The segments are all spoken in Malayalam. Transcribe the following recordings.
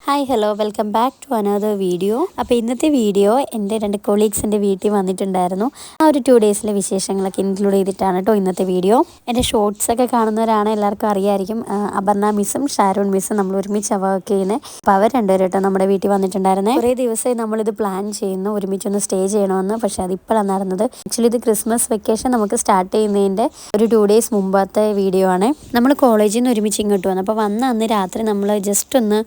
Hi hello welcome back to another video. അപ്പോൾ ഇന്നത്തെ വീഡിയോ എൻ്റെ 2 കൊളീഗ്സിൻ്റെ വീട്ടിൽ വന്നിട്ടുണ്ടായിരുന്നു. ആ ഒരു 2 ഡേയ്സിലെ വിശേഷങ്ങളൊക്കെ ഇൻക്ലൂഡ് ചെയ്തിട്ടാണ് കേട്ടോ ഇന്നത്തെ വീഡിയോ. എൻ്റെ ഷോർട്സൊക്കെ കാണുന്നവരാണ് എല്ലാവർക്കും അറിയായിരിക്കും. അപർണ മിസ്സും ഷാരോൺ മിസ്സും നമ്മൾ ഒരുമിച്ച് വർക്ക് ചെയ്യുന്നത്. അപ്പോൾ അവർ രണ്ടുപേരും കേട്ടോ നമ്മുടെ വീട്ടിൽ വന്നിട്ടുണ്ടായിരുന്നേ. കുറേ ദിവസമായി നമ്മളിത് പ്ലാൻ ചെയ്യുന്നു, ഒരുമിച്ചൊന്ന് സ്റ്റേ ചെയ്യണമെന്ന്. പക്ഷേ അതിപ്പോഴാണ് നടന്നത്. ആക്ച്വലി ഇത് ക്രിസ്മസ് വെക്കേഷൻ നമുക്ക് സ്റ്റാർട്ട് ചെയ്യുന്നതിൻ്റെ ഒരു 2 ഡേയ്സ് മുമ്പത്തെ വീഡിയോ ആണ്. നമ്മൾ കോളേജിൽ നിന്ന് ഒരുമിച്ച് ഇങ്ങോട്ട് വന്നു. അപ്പോൾ അന്ന് രാത്രി നമ്മൾ ജസ്റ്റ് ഒന്ന്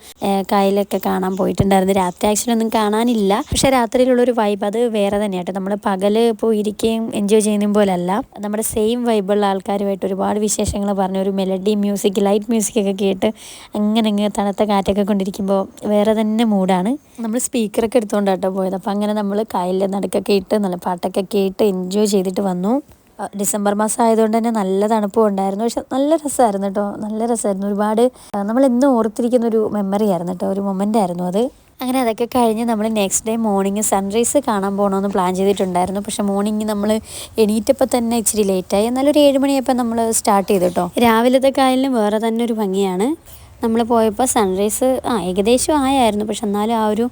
കായലൊക്കെ കാണാൻ പോയിട്ടുണ്ടായിരുന്നു. രാത്രി ആക്ച്വലി ഒന്നും കാണാനില്ല, പക്ഷെ രാത്രിയിലുള്ളൊരു വൈബ് അത് വേറെ തന്നെയാട്ടോ. നമ്മൾ പകല് പോയിരിക്കുകയും എൻജോയ് ചെയ്യുന്ന പോലല്ല. നമ്മുടെ സെയിം വൈബുള്ള ആൾക്കാരുമായിട്ട് ഒരുപാട് വിശേഷങ്ങൾ പറഞ്ഞ് ഒരു മെലഡി മ്യൂസിക്, ലൈറ്റ് മ്യൂസിക് ഒക്കെ കേട്ട് അങ്ങനെ തണുത്ത കാറ്റൊക്കെ കൊണ്ടിരിക്കുമ്പോൾ വേറെ തന്നെ മൂഡാണ്. നമ്മൾ സ്പീക്കറൊക്കെ എടുത്തുകൊണ്ടാട്ടോ പോയത്. അപ്പോൾ അങ്ങനെ നമ്മൾ കായലിൻ്റെ നടുക്കൊക്കെ ഇട്ട് നല്ല പാട്ടൊക്കെ കേട്ട് എൻജോയ് ചെയ്തിട്ട് വന്നു. ഡിസംബർ മാസം ആയതുകൊണ്ട് തന്നെ നല്ല തണുപ്പും ഉണ്ടായിരുന്നു. പക്ഷെ നല്ല രസമായിരുന്നു കേട്ടോ, നല്ല രസമായിരുന്നു. ഒരുപാട് നമ്മളെന്നും ഓർത്തിരിക്കുന്ന ഒരു മെമ്മറി ആയിരുന്നു കേട്ടോ, ഒരു മൊമെൻ്റ് ആയിരുന്നു അത്. അങ്ങനെ അതൊക്കെ കഴിഞ്ഞ് നമ്മൾ നെക്സ്റ്റ് ഡേ മോർണിംഗ് സൺറൈസ് കാണാൻ പോകണമെന്ന് പ്ലാൻ ചെയ്തിട്ടുണ്ടായിരുന്നു. പക്ഷേ മോർണിംഗ് നമ്മൾ എണീറ്റപ്പോൾ തന്നെ ഇച്ചിരി ലേറ്റായി. എന്നാലും ഒരു 7 മണിയപ്പോൾ നമ്മൾ സ്റ്റാർട്ട് ചെയ്തു കേട്ടോ. രാവിലത്തെ കായലിന് വേറെ തന്നെ ഒരു ഭംഗിയാണ്. നമ്മൾ പോയപ്പോൾ സൺറൈസ് ഏകദേശം ആയായിരുന്നു. പക്ഷെ എന്നാലും ആ ഒരു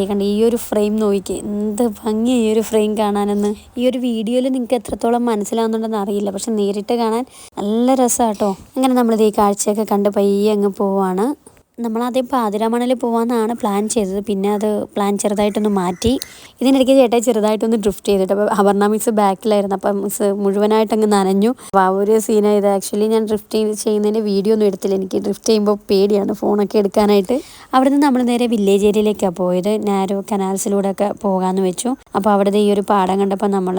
കണ്ട് ഈ ഒരു ഫ്രെയിം നോക്കി എന്ത് ഭംഗി ഈ ഒരു ഫ്രെയിം കാണാനെന്ന്. ഈ ഒരു വീഡിയോയിൽ നിങ്ങൾക്ക് എത്രത്തോളം മനസ്സിലാവുന്നുണ്ടെന്ന് അറിയില്ല, പക്ഷെ നേരിട്ട് കാണാൻ നല്ല രസമാട്ടോ. അങ്ങനെ നമ്മളിത് ഈ കാഴ്ചയൊക്കെ കണ്ട് പയ്യെ അങ്ങ് പോവാണ്. നമ്മളാദ്യം പാതിരാമണൽ പോകാമെന്നാണ് പ്ലാൻ ചെയ്തത്. പിന്നെ അത് പ്ലാൻ ചെറുതായിട്ടൊന്ന് മാറ്റി. ഇതിനിടയ്ക്ക് ചേട്ടായി ചെറുതായിട്ടൊന്ന് ഡ്രിഫ്റ്റ് ചെയ്തിട്ട്, അപ്പോൾ അപർണ മിസ് ബാക്കിലായിരുന്നു. അപ്പം മിസ് മുഴുവനായിട്ടങ്ങ് നനഞ്ഞു. അപ്പോൾ ആ ഒരു സീനായത്. ആക്ച്വലി ഞാൻ ഡ്രിഫ്റ്റ് ചെയ്യുന്നതിൻ്റെ വീഡിയോ ഒന്നും എടുത്തില്ല. എനിക്ക് ഡ്രിഫ്റ്റ് ചെയ്യുമ്പോൾ പേടിയാണ് ഫോണൊക്കെ എടുക്കാനായിട്ട്. അവിടെ നിന്ന് നമ്മൾ നേരെ വില്ലേജ് ഏരിയയിലേക്കാണ് പോയത്. നാരോ കനാൽസിലൂടെയൊക്കെ പോകാമെന്ന് വെച്ചു. അപ്പോൾ അവിടുത്തെ ഈ ഒരു പാടം കണ്ടപ്പോൾ നമ്മൾ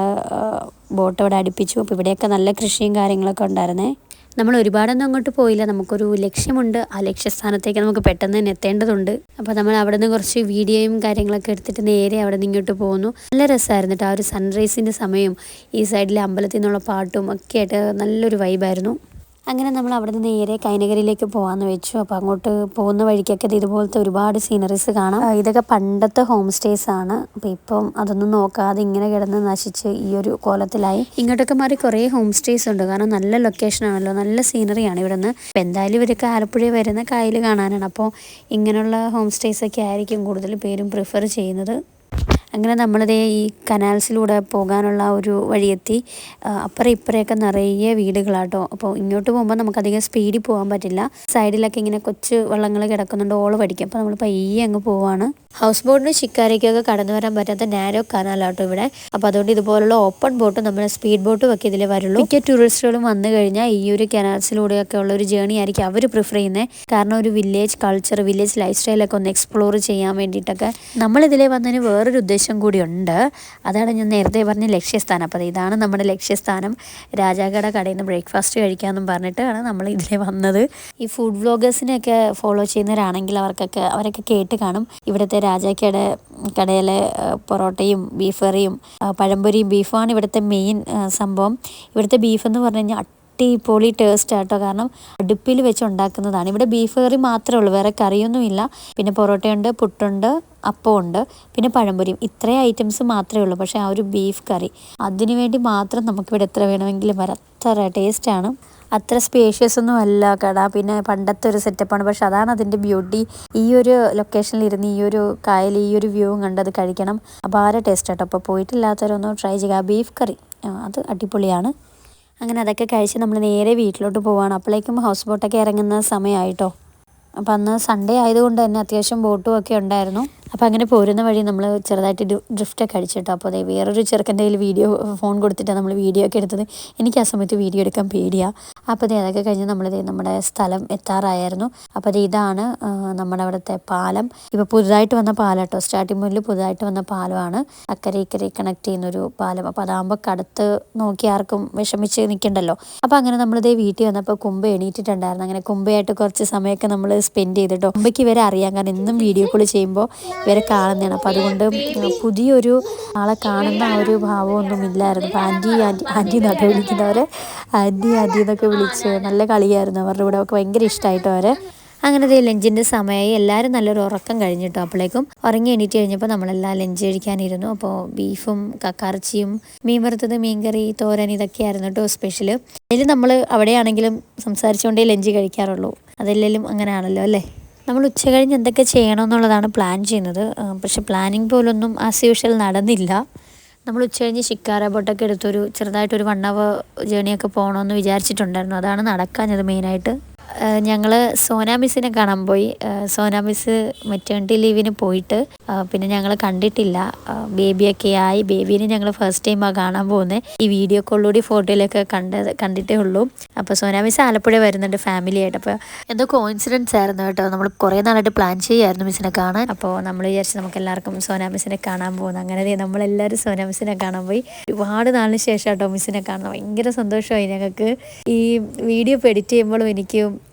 ബോട്ട് അവിടെ അടുപ്പിച്ചു. അപ്പോൾ ഇവിടെയൊക്കെ നല്ല കൃഷിയും കാര്യങ്ങളൊക്കെ ഉണ്ടായിരുന്നേ. നമ്മൾ ഒരുപാടൊന്നും അങ്ങോട്ട് പോയില്ല. നമുക്കൊരു ലക്ഷ്യമുണ്ട്. ആ ലക്ഷ്യസ്ഥാനത്തേക്ക് നമുക്ക് പെട്ടെന്ന് തന്നെ എത്തേണ്ടതുണ്ട്. അപ്പോൾ നമ്മൾ അവിടെ നിന്ന് കുറച്ച് വീഡിയോയും കാര്യങ്ങളൊക്കെ എടുത്തിട്ട് നേരെ അവിടെ നിന്ന് ഇങ്ങോട്ട് പോകുന്നു. നല്ല രസമായിരുന്നു കേട്ടോ. ആ ഒരു സൺറൈസിൻ്റെ സമയവും ഈ സൈഡിലെ അമ്പലത്തിൽ നിന്നുള്ള പാട്ടും ഒക്കെ ആയിട്ട് നല്ലൊരു വൈബായിരുന്നു. അങ്ങനെ നമ്മൾ അവിടെ നിന്ന് നേരെ കൈനഗരിയിലേക്ക് പോകാമെന്ന് വെച്ചു. അപ്പോൾ അങ്ങോട്ട് പോകുന്ന വഴിക്കൊക്കെ ഇതുപോലത്തെ ഒരുപാട് സീനറീസ് കാണാം. ഇതൊക്കെ പണ്ടത്തെ ഹോം സ്റ്റേസ് ആണ്. അപ്പോൾ ഇപ്പം അതൊന്നും നോക്കാതെ ഇങ്ങനെ കിടന്ന് നശിച്ച് ഈ ഒരു കോലത്തിലായി. ഇങ്ങോട്ടൊക്കെ മാറി കുറേ ഹോം സ്റ്റേസ് ഉണ്ട്. കാരണം നല്ല ലൊക്കേഷൻ ആണല്ലോ, നല്ല സീനറിയാണ് ഇവിടെ നിന്ന്. അപ്പോൾ എന്തായാലും ഇവരൊക്കെ ആലപ്പുഴ വരുന്ന കായൽ കാണാനാണ്. അപ്പോൾ ഇങ്ങനെയുള്ള ഹോം സ്റ്റേസൊക്കെ ആയിരിക്കും കൂടുതൽ പേരും പ്രിഫർ ചെയ്യുന്നത്. അങ്ങനെ നമ്മളിതേ ഈ കനാൽസിലൂടെ പോകാനുള്ള ഒരു വഴിയെത്തി. അപ്പുറം ഇപ്പുറയൊക്കെ നിറയെ വീടുകളാട്ടോ. അപ്പോൾ ഇങ്ങോട്ട് പോകുമ്പോൾ നമുക്കധികം സ്പീഡിൽ പോകാൻ പറ്റില്ല. സൈഡിലൊക്കെ ഇങ്ങനെ കൊച്ചു വള്ളങ്ങൾ കിടക്കുന്നുണ്ട്, ഓളം അടിക്കും. അപ്പോൾ നമ്മൾ പയ്യെ അങ്ങ് പോവാണ്. ഹൗസ് ബോട്ടിന് ഷിക്കാരിക്കൊക്കെ കടന്നു വരാൻ പറ്റാത്ത നാരോ കനാലാട്ടോ ഇവിടെ. അപ്പോൾ അതുകൊണ്ട് ഇതുപോലുള്ള ഓപ്പൺ ബോട്ടും നമ്മുടെ സ്പീഡ് ബോട്ടും ഒക്കെ ഇതിൽ വരുള്ളൂ. മിക്ക ടൂറിസ്റ്റുകളും വന്നു കഴിഞ്ഞാൽ ഈ ഒരു കനാൽസിലൂടെയൊക്കെ ഉള്ള ഒരു ജേണി ആയിരിക്കും അവർ പ്രിഫർ ചെയ്യുന്നത്. കാരണം ഒരു വില്ലേജ് കൾച്ചർ, വില്ലേജ് ലൈഫ് സ്റ്റൈലൊക്കെ ഒന്ന് എക്സ്പ്ലോർ ചെയ്യാൻ വേണ്ടിയിട്ടൊക്കെ. നമ്മളിതിലേ വന്നതിന് വേറൊരു ഉദ്ദേശം കൂടിയുണ്ട്. അതാണ് ഞാൻ നേരത്തെ പറഞ്ഞ ലക്ഷ്യസ്ഥാനം. അപ്പോൾ ഇതാണ് നമ്മുടെ ലക്ഷ്യസ്ഥാനം. രാജാക്കട കടയിൽ നിന്ന് ബ്രേക്ക്ഫാസ്റ്റ് കഴിക്കാമെന്നും പറഞ്ഞിട്ടാണ് നമ്മൾ ഇതിലേ വന്നത്. ഈ ഫുഡ് വ്ളോഗേഴ്സിനെയൊക്കെ ഫോളോ ചെയ്യുന്നവരാണെങ്കിൽ അവരൊക്കെ കേട്ട് കാണും. ഇവിടുത്തെ രാജാക്കട കടയിലെ പൊറോട്ടയും ബീഫ് കറിയും പഴംപൊരിയും ബീഫുമാണ് ഇവിടുത്തെ മെയിൻ സംഭവം. ഇവിടുത്തെ ബീഫ് എന്ന് പറഞ്ഞു കഴിഞ്ഞാൽ അടിപൊളി ടേസ്റ്റ് ആട്ടോ. കാരണം അടുപ്പിൽ വെച്ച് ഉണ്ടാക്കുന്നതാണ്. ഇവിടെ ബീഫ് കറി മാത്രമേ ഉള്ളൂ, വേറെ കറിയൊന്നുമില്ല. പിന്നെ പൊറോട്ടയുണ്ട്, പുട്ടുണ്ട്, അപ്പമുണ്ട്, പിന്നെ പഴംപൊരിയും. ഇത്രയും ഐറ്റംസ് മാത്രമേ ഉള്ളൂ. പക്ഷേ ആ ഒരു ബീഫ് കറി അതിനു വേണ്ടി മാത്രം നമുക്കിവിടെ എത്ര വേണമെങ്കിലും വരാം. അത്ര ടേസ്റ്റാണ്. അത്ര സ്പേഷ്യസ് ഒന്നും അല്ല കട. പിന്നെ പണ്ടത്തെ ഒരു സെറ്റപ്പാണ്. പക്ഷെ അതാണ് അതിൻ്റെ ബ്യൂട്ടി. ഈ ഒരു ലൊക്കേഷനിലിരുന്ന് ഈ ഒരു കായൽ, ഈ ഒരു വ്യൂവും കണ്ടത് കഴിക്കണം. അപാര ടേസ്റ്റ് ആട്ടോ. അപ്പോൾ പോയിട്ടില്ലാത്തവരൊന്നും ട്രൈ ചെയ്യുക. ആ ബീഫ് കറി അത് അടിപൊളിയാണ്. അങ്ങനെ അതൊക്കെ കഴിച്ച് നമ്മൾ നേരെ വീട്ടിലോട്ട് പോവുകയാണ്. അപ്പോഴേക്കും ഹൗസ് ബോട്ടൊക്കെ ഇറങ്ങുന്ന സമയമായിട്ടോ. അപ്പോൾ അന്ന് സൺഡേ ആയതുകൊണ്ട് തന്നെ അത്യാവശ്യം ബോട്ടും ഒക്കെ ഉണ്ടായിരുന്നു. അപ്പോൾ അങ്ങനെ പോരുന്ന വഴി നമ്മൾ ചെറുതായിട്ട് ഡ്രിഫ്റ്റൊക്കെ അടിച്ചിട്ടോ. അപ്പോൾ അതേ വേറൊരു ചെറുക്കൻ്റെ കയ്യിൽ ഫോൺ കൊടുത്തിട്ടാണ് നമ്മൾ വീഡിയോ ഒക്കെ എടുത്തത്. എനിക്ക് ആ സമയത്ത് വീഡിയോ എടുക്കാൻ പേടിയാണ്. അപ്പോൾ അതൊക്കെ കഴിഞ്ഞ് നമ്മുടെ സ്ഥലം എത്താറായിരുന്നു. അപ്പോൾ ഇതാണ് നമ്മുടെ അവിടുത്തെ പാലം. ഇപ്പോൾ പുതുതായിട്ട് വന്ന പാലം കേട്ടോ. സ്റ്റാർട്ടിംഗ് മുതൽ പുതുതായിട്ട് വന്ന പാലമാണ്. അക്കരെ ഇക്കരെ കണക്ട് ചെയ്യുന്നൊരു പാലം. അപ്പോൾ അതാകുമ്പോൾ കടത്ത് നോക്കി ആർക്കും വിഷമിച്ച് നിൽക്കണ്ടല്ലോ. അപ്പോൾ അങ്ങനെ നമ്മളിതേ വീട്ടിൽ വന്നപ്പോൾ കുമ്പ എണീറ്റിട്ടുണ്ടായിരുന്നു. അങ്ങനെ കുമ്പയായിട്ട് കുറച്ച് സമയമൊക്കെ നമ്മൾ സ്പെൻഡ് ചെയ്തിട്ടോ. കുമ്പയ്ക്ക് ഇവരെ അറിയാം, കാരണം എന്നും വീഡിയോ കോൾ ചെയ്യുമ്പോൾ ഇവരെ കാണുന്നതാണ്. അപ്പോൾ അതുകൊണ്ട് പുതിയൊരു ആളെ കാണുന്ന ആ ഒരു ഭാവമൊന്നും ഇല്ലായിരുന്നു. അപ്പോൾ ആൻറ്റി നട്ട വിളിക്കുന്നവരെ ആൻറ്റി എന്നൊക്കെ വിളിച്ച് നല്ല കളിയായിരുന്നു. അവരുടെ കൂടെ ഒക്കെ ഭയങ്കര ഇഷ്ടമായിട്ടോ അവരെ. അങ്ങനത്തെ ലഞ്ചിൻ്റെ സമയമായി. എല്ലാവരും നല്ലൊരു ഉറക്കം കഴിഞ്ഞിട്ടോ. അപ്പോഴേക്കും ഉറങ്ങി എണീറ്റ് കഴിഞ്ഞപ്പോൾ നമ്മളെല്ലാം ലഞ്ച് കഴിക്കാനിരുന്നു. അപ്പോൾ ബീഫും കക്കാർച്ചിയും മീൻ വറുത്തത്, മീൻകറി, തോരൻ ഇതൊക്കെയായിരുന്നു കേട്ടോ സ്പെഷ്യൽ. അതിൽ നമ്മൾ അവിടെയാണെങ്കിലും സംസാരിച്ചുകൊണ്ടേ ലഞ്ച് കഴിക്കാറുള്ളൂ. അതെല്ലാം അങ്ങനെയാണല്ലോ അല്ലേ. നമ്മൾ ഉച്ച കഴിഞ്ഞ് എന്തൊക്കെ ചെയ്യണമെന്നുള്ളതാണ് പ്ലാൻ ചെയ്യുന്നത്. പക്ഷെ പ്ലാനിങ് പോലൊന്നും ആസ് യൂഷ്വൽ നടന്നില്ല. നമ്മൾ ഉച്ച കഴിഞ്ഞ് ഷിക്കാര ബോട്ടൊക്കെ എടുത്തൊരു ചെറുതായിട്ടൊരു 1 അവർ ജേണിയൊക്കെ പോകണമെന്ന് വിചാരിച്ചിട്ടുണ്ടായിരുന്നു. അതാണ് നടക്കാഞ്ഞത് മെയിനായിട്ട്. ഞങ്ങൾ സോന മിസ്സിനെ കാണാൻ പോയി. സോന മിസ്സ് മെറ്റേണിറ്റി ലീവിന് പോയിട്ട് പിന്നെ ഞങ്ങൾ കണ്ടിട്ടില്ല. ബേബിയൊക്കെ ആയി. ബേബീനെ ഞങ്ങൾ ഫസ്റ്റ് ടൈമാണ് കാണാൻ പോകുന്നത്. ഈ വീഡിയോ കോളിലൂടെ ഫോട്ടോയിലൊക്കെ കണ്ടിട്ടേ ഉള്ളൂ. അപ്പോൾ സോന മിസ് ആലപ്പുഴ വരുന്നുണ്ട് ഫാമിലിയായിട്ട്. അപ്പോൾ എന്തോ കോയിൻസിഡൻസ് ആയിരുന്നു കേട്ടോ. നമ്മൾ കുറേ നാളായിട്ട് പ്ലാൻ ചെയ്യായിരുന്നു മിസ്സിനെ കാണാൻ. അപ്പോൾ നമ്മൾ വിചാരിച്ചു നമുക്ക് എല്ലാവർക്കും സോന മിസ്സിനെ കാണാൻ പോകുന്നു. അങ്ങനെ നമ്മളെല്ലാവരും സോന മിസ്സിനെ കാണാൻ പോയി. ഒരുപാട് നാളിന് ശേഷം കേട്ടോ മിസ്സിനെ കാണുന്നത്. ഭയങ്കര സന്തോഷമായി ഞങ്ങൾക്ക്. ഈ വീഡിയോ ഇപ്പോൾ എഡിറ്റ് ചെയ്യുമ്പോഴും എനിക്ക്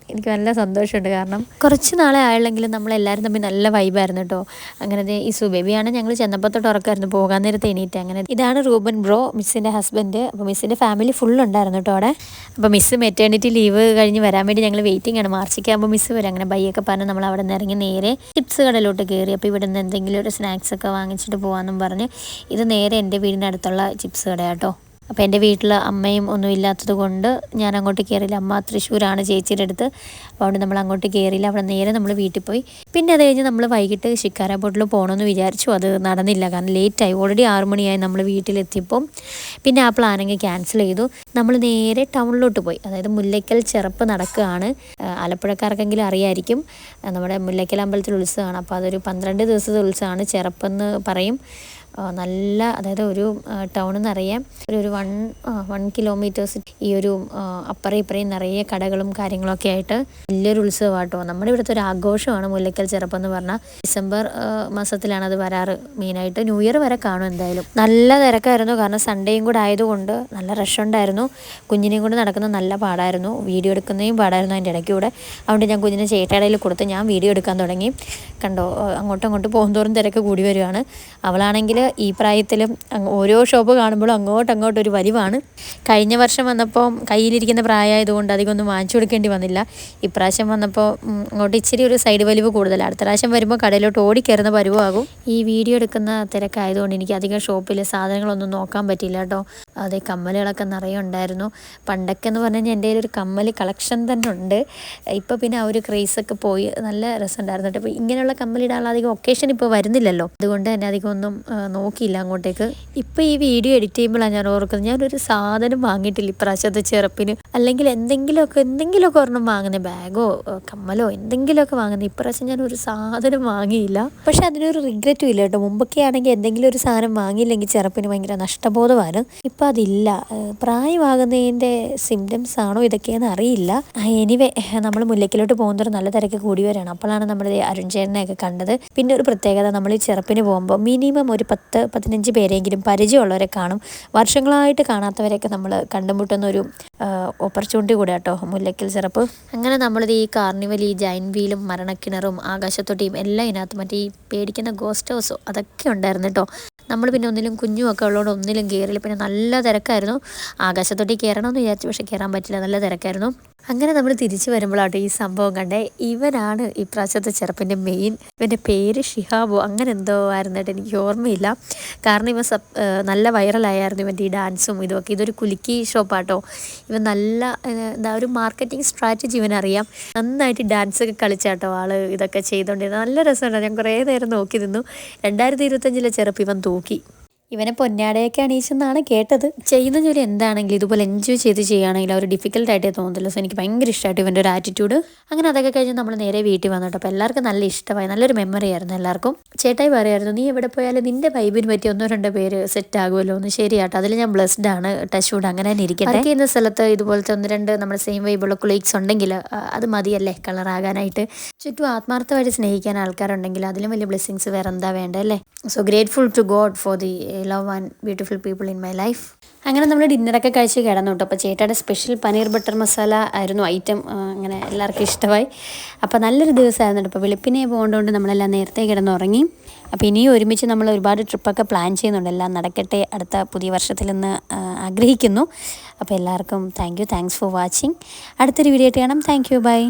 നല്ല സന്തോഷമുണ്ട്. കാരണം കുറച്ച് നാളെ ആയുള്ളെങ്കിലും നമ്മളെല്ലാവരും തമ്മിൽ നല്ല വൈബായിരുന്നു കേട്ടോ. അങ്ങനെ ഈ സുബേബിയാണ് ഞങ്ങൾ ചെന്നപ്പോൾ തൊട്ട് ഉറക്കമായിരുന്നു. പോകാൻ നേരത്തെ എണീറ്റ്. അങ്ങനെ ഇതാണ് റൂബൻ ബ്രോ, മിസ്സിൻ്റെ ഹസ്ബൻഡ്. അപ്പോൾ മിസ്സിൻ്റെ ഫാമിലി ഫുൾ ഉണ്ടായിരുന്നു കേട്ടോ അവിടെ. അപ്പോൾ മിസ്സ് മെറ്റേണിറ്റി ലീവ് കഴിഞ്ഞ് വരാൻ വേണ്ടി ഞങ്ങൾ വെയിറ്റിംഗ് ആണ്. മാർച്ചിക്കാകുമ്പോൾ മിസ്സ് വരും. അങ്ങനെ ബൈയൊക്കെ പറഞ്ഞ് നമ്മൾ അവിടെ നിന്ന് ഇറങ്ങി നേരെ ചിപ്സ് കടയിലോട്ട് കയറി. അപ്പോൾ ഇവിടെ നിന്ന് എന്തെങ്കിലും ഒരു സ്നാക്സ് ഒക്കെ വാങ്ങിച്ചിട്ട് പോകാമെന്നും പറഞ്ഞ് ഇത് നേരെ എൻ്റെ വീടിനടുത്തുള്ള ചിപ്സ് കടയാട്ടോ. അപ്പോൾ എൻ്റെ വീട്ടിൽ അമ്മയും ഒന്നും ഇല്ലാത്തത് കൊണ്ട് ഞാൻ അങ്ങോട്ട് കയറിയില്ല. അമ്മ തൃശ്ശൂരാണ് ചേച്ചിയുടെ അടുത്ത്. അപ്പോൾ അതുകൊണ്ട് നമ്മൾ അങ്ങോട്ട് കയറിയില്ല. അവിടെ നേരെ നമ്മൾ വീട്ടിൽ പോയി. പിന്നെ അത് കഴിഞ്ഞ് നമ്മൾ വൈകിട്ട് ഷിക്കാര ബോട്ടിൽ പോകണമെന്ന് വിചാരിച്ചു. അത് നടന്നില്ല. കാരണം ലേറ്റായി. ഓൾറെഡി 6 മണിയായി നമ്മൾ വീട്ടിലെത്തിയപ്പം. പിന്നെ ആ പ്ലാനിങ് ക്യാൻസൽ ചെയ്തു. നമ്മൾ നേരെ ടൗണിലോട്ട് പോയി. അതായത് മുല്ലയ്ക്കൽ ചെറപ്പ് നടക്കുകയാണ്. ആലപ്പുഴക്കാർക്കെങ്കിലും അറിയായിരിക്കും. നമ്മുടെ മുല്ലയ്ക്കൽ അമ്പലത്തിൽ ഉത്സവമാണ്. അപ്പോൾ അതൊരു 12 ദിവസത്തെ ഉത്സവമാണ്. ചെറപ്പെന്ന് പറയും. നല്ല, അതായത് ഒരു ടൗണിൽ നിന്നറിയാം ഒരു 1 കിലോമീറ്റേഴ്സ് ഈ ഒരു അപ്പുറം ഇപ്പുറയും നിറയെ കടകളും കാര്യങ്ങളൊക്കെ ആയിട്ട് വലിയൊരു ഉത്സവമാട്ടോ. നമ്മുടെ ഇവിടുത്തെ ഒരു ആഘോഷമാണ് മുല്ലയ്ക്കൽ ചെറപ്പെന്ന് പറഞ്ഞാൽ. ഡിസംബർ മാസത്തിലാണ് അത് വരാറ്. മെയിനായിട്ട് ന്യൂ ഇയർ വരെ കാണും എന്തായാലും. നല്ല തിരക്കായിരുന്നു. കാരണം സൺഡേയും കൂടെ ആയതുകൊണ്ട് നല്ല റഷ് ഉണ്ടായിരുന്നു. കുഞ്ഞിനെയും കൊണ്ട് നടക്കുന്നത് നല്ല പാടായിരുന്നു. വീഡിയോ എടുക്കുന്നതും പാടായിരുന്നു അതിൻ്റെ ഇടയ്ക്ക് കൂടെ. അതുകൊണ്ട് ഞാൻ കുഞ്ഞിനെ ചേട്ടയിടയിൽ കൊടുത്ത് ഞാൻ വീഡിയോ എടുക്കാൻ തുടങ്ങി. കണ്ടോ, അങ്ങോട്ടും പോകുന്തോറും തിരക്ക് കൂടി വരുവാണ്. അവളാണെങ്കിൽ ഈ പ്രായത്തിലും ഓരോ ഷോപ്പ് കാണുമ്പോഴും അങ്ങോട്ടൊരു വലിവാണ്. കഴിഞ്ഞ വർഷം വന്നപ്പോൾ കയ്യിലിരിക്കുന്ന പ്രായമായതുകൊണ്ട് അധികമൊന്നും വാങ്ങിച്ചു കൊടുക്കേണ്ടി വന്നില്ല. ഇപ്രാവശ്യം വന്നപ്പോൾ അങ്ങോട്ട് ഇച്ചിരി ഒരു സൈഡ് വലിവ് കൂടുതലാണ്. അടുത്ത പ്രാവശ്യം വരുമ്പോൾ കടയിലോട്ട് ഓടിക്കയറുന്ന പരുവമാകും. ഈ വീഡിയോ എടുക്കുന്ന തിരക്കായതുകൊണ്ട് എനിക്ക് അധികം ഷോപ്പിൽ സാധനങ്ങളൊന്നും നോക്കാൻ പറ്റിയില്ല കേട്ടോ. അതേ കമ്മലുകളൊക്കെ നിറയെ ഉണ്ടായിരുന്നു. പണ്ടൊക്കെ എന്ന് പറഞ്ഞു കഴിഞ്ഞാൽ എൻ്റെ കയ്യിൽ ഒരു കമ്മൽ കളക്ഷൻ തന്നെ ഉണ്ട്. ഇപ്പോൾ പിന്നെ ആ ഒരു ക്രേസൊക്കെ പോയി. നല്ല രസമുണ്ടായിരുന്നു കേട്ടോ. ഇപ്പോൾ ഇങ്ങനെയുള്ള കമ്മലിടാനുള്ള അധികം ഒക്കേഷൻ ഇപ്പോൾ വരുന്നില്ലല്ലോ. അതുകൊണ്ട് തന്നെ അധികം ഒന്നും നോക്കിയില്ല അങ്ങോട്ടേക്ക്. ഇപ്പോൾ ഈ വീഡിയോ എഡിറ്റ് ചെയ്യുമ്പോഴാണ് ഞാൻ ഓർക്കുന്നത്, ഞാനൊരു സാധനം വാങ്ങിയിട്ടില്ല ഇപ്രാവശ്യത്തെ ചെറുപ്പിന്. അല്ലെങ്കിൽ എന്തെങ്കിലുമൊക്കെ ഒരെണ്ണം വാങ്ങുന്നത്, ബാഗോ കമ്മലോ എന്തെങ്കിലുമൊക്കെ വാങ്ങുന്നത്. ഇപ്രാവശ്യം ഞാനൊരു സാധനം വാങ്ങിയില്ല. പക്ഷെ അതിനൊരു റിഗ്രറ്റും ഇല്ല കേട്ടോ. മുമ്പൊക്കെ ആണെങ്കിൽ എന്തെങ്കിലും ഒരു സാധനം വാങ്ങിയില്ലെങ്കിൽ ചെറുപ്പിന് ഭയങ്കര നഷ്ടബോധമാണ്. ഇപ്പം അതില്ല. പ്രായമാകുന്നതിൻ്റെ സിംറ്റംസ് ആണോ ഇതൊക്കെയെന്ന് അറിയില്ല. എനിവേ നമ്മൾ മുല്ലയ്ക്കലോട്ട് പോകുന്നവർ നല്ല തിരക്ക് കൂടി വരികയാണ്. അപ്പോഴാണ് നമ്മൾ അരുൺ ചേട്ടനെയൊക്കെ കണ്ടത്. പിന്നെ ഒരു പ്രത്യേകത, നമ്മൾ ഈ ചെറുപ്പിന് പോകുമ്പോൾ മിനിമം ഒരു 10-15 പേരെങ്കിലും പരിചയമുള്ളവരെ കാണും. വർഷങ്ങളായിട്ട് കാണാത്തവരെയൊക്കെ നമ്മൾ കണ്ടുമുട്ടുന്ന ഒരു ഓപ്പർച്യൂണിറ്റി കൂടെ കേട്ടോ മുല്ലയ്ക്കൽ ചെറുപ്പ്. അങ്ങനെ നമ്മളിത് ഈ കാർണിവൽ, ഈ ജൈൻറ്റ് വീലും മരണക്കിണറും ആകാശത്തൊട്ടിയും എല്ലാം ഇതിനകത്ത് മറ്റേ ഈ പേടിക്കുന്ന ഗോസ്റ്റ് ഹൗസോ അതൊക്കെ ഉണ്ടായിരുന്നു കേട്ടോ. നമ്മൾ പിന്നെ ഒന്നിലും കുഞ്ഞുമൊക്കെ ഉള്ളതുകൊണ്ട് ഒന്നിലും കയറില്ല. പിന്നെ നല്ല തിരക്കായിരുന്നു. ആകാശത്തൊട്ടി കയറണമെന്ന് വിചാരിച്ചു, പക്ഷെ കയറാൻ പറ്റില്ല, നല്ല തിരക്കായിരുന്നു. അങ്ങനെ നമ്മൾ തിരിച്ചു വരുമ്പോഴാട്ടോ ഈ സംഭവം കണ്ടേ. ഇവനാണ് ഈ പ്രാവശ്യത്തെ ചെറുപ്പിൻ്റെ മെയിൻ. ഇവൻ്റെ പേര് ഷിഹാബോ അങ്ങനെ എന്തോ ആയിരുന്നിട്ട് എനിക്ക് ഓർമ്മയില്ല. കാരണം ഇവൻ നല്ല വൈറലായിരുന്നു ഇവൻ്റെ ഈ ഡാൻസും ഇതൊക്കെ. ഇതൊരു കുലുക്കി ഷോപ്പാട്ടോ. ഇവൻ നല്ല ഒരു മാർക്കറ്റിംഗ് സ്ട്രാറ്റജി ഇവനറിയാം. നന്നായിട്ട് ഡാൻസൊക്കെ കളിച്ചാട്ടോ ആൾ ഇതൊക്കെ ചെയ്തുകൊണ്ടിരുന്നത്. നല്ല രസമുണ്ട്. ഞാൻ കുറേ നേരം നോക്കി നിന്നു. 2025 ചെറുപ്പ് ഇവൻ തൂക്കി. ഇവനെ പൊന്നാടയൊക്കെ അണിയിച്ചെന്നാണ് കേട്ടത്. ചെയ്യുന്ന ജോലി എന്താണെങ്കിലും ഇതുപോലെ എൻജോയ് ചെയ്ത് ചെയ്യുകയാണെങ്കിൽ ഒരു ഡിഫിക്കൽട്ടായിട്ടേ തോന്നുന്നില്ല. സോ എനിക്ക് ഭയങ്കര ഇഷ്ടമായിട്ട് ഇവൻ്റെ ഒരു ആറ്റിറ്റ്യൂഡ്. അങ്ങനെ അതൊക്കെ കഴിഞ്ഞ് നമ്മൾ നേരെ വീട്ടിൽ വന്നിട്ട് അപ്പോൾ എല്ലാവർക്കും നല്ല ഇഷ്ടമായി. നല്ലൊരു മെമ്മറി ആയിരുന്നു എല്ലാവർക്കും. ചേട്ടായി പറയായിരുന്നു, നീ എവിടെ പോയാലും നിൻ്റെ വൈബിന് പറ്റി 1-2 പേര് സെറ്റ് ആകുമല്ലോ എന്ന്. ശരിയാട്ടോ, അതിൽ ഞാൻ ബ്ലെസ്ഡ് ആണ്. ടച്ച് വുഡ് അങ്ങനെ തന്നെ ഇരിക്കട്ടെ. വർക്ക് ചെയ്യുന്ന സ്ഥലത്ത് ഇതുപോലത്തെ 1-2 നമ്മുടെ സെയിം വൈബുള്ള കൊളീഗ്സ് ഉണ്ടെങ്കിൽ അത് മതിയല്ലേ കളറാകാനായിട്ട്. ചുറ്റും ആത്മാർത്ഥമായിട്ട് സ്നേഹിക്കാൻ ആൾക്കാരുണ്ടെങ്കിൽ അതിലും വലിയ ബ്ലെസ്സിങ്സ് വേറെ എന്താ വേണ്ടല്ലേ. So grateful to God for the love and beautiful people in my life. അങ്ങനെ നമ്മൾ ഡിന്നറൊക്കെ കഴിച്ച് കിടന്നു കേട്ടോ. അപ്പോൾ ചേട്ടായുടെ സ്പെഷ്യൽ പനീർ ബട്ടർ മസാല ആയിരുന്നു ഐറ്റം. അങ്ങനെ എല്ലാവർക്കും ഇഷ്ടമായി. അപ്പോൾ നല്ലൊരു ദിവസമായിരുന്നു. ഇപ്പോൾ വെളുപ്പിനെ പോകേണ്ടതുകൊണ്ട് നമ്മളെല്ലാം നേരത്തെ കിടന്നുറങ്ങി. അപ്പോൾ ഇനിയും ഒരുമിച്ച് നമ്മൾ ഒരുപാട് ട്രിപ്പൊക്കെ പ്ലാൻ ചെയ്യുന്നുണ്ട്. എല്ലാം നടക്കട്ടെ അടുത്ത പുതിയ വർഷത്തിലെന്ന് ആഗ്രഹിക്കുന്നു. അപ്പോൾ എല്ലാവർക്കും താങ്ക്സ് ഫോർ വാച്ചിങ്. അടുത്തൊരു വീഡിയോ ആയിട്ട് കാണാം. Thank you, by.